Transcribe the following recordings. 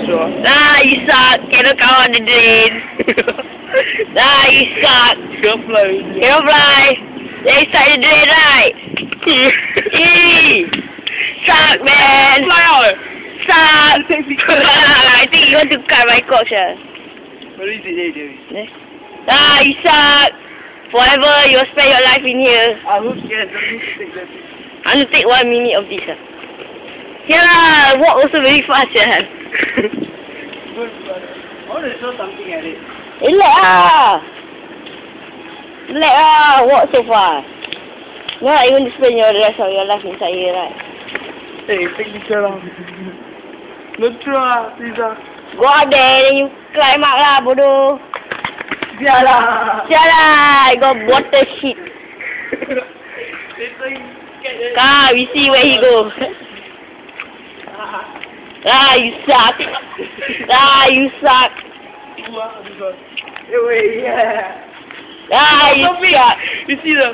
sure. Nah, you suck. Cannot come on the drain. Nah, you suck. Can't fly. Cannot fly. They inside the drain, right? Eee. Suck, man. Fly out. Suck. I think you want to cut my cock, sir. Where is it, David? Nah, you suck. Forever you'll spend your life in here. I hope you can take that. I want to take 1 minute of this. Yeah lah, walk also very fast. Good, brother. I want to show something at it. Relax lah. Relax lah, walk so fast. No, you want to spend your rest of your life inside here, right? Hey, take picture lah. Don't throw lah, please lah. Go up there, then you climb up lah, bodoh. Sialah. Sialah, I got water shit. Come, we see where he go. Ah, you suck. Ah, you suck. Ah, you suck. You see the...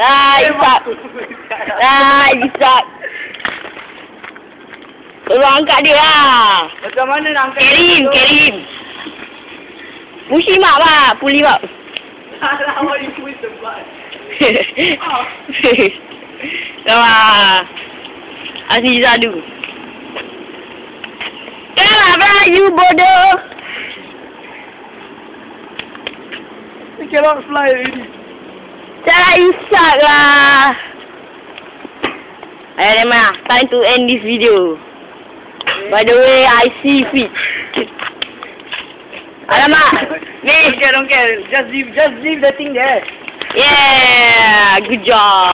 Ah, you suck. Ah, you suck. Tolong angkat dia lah. Macam mana nak angkat? Carry him. Push him up lah, pull him up. Salah, why you push the butt? Come on. Aziza do. Come on, you bodoh. You cannot fly already. Salah, you suck lah. Ayo, Nema, time to end this video. By the way, I see fit. Alamak, Don't care. Just leave the thing there. yeah, good job.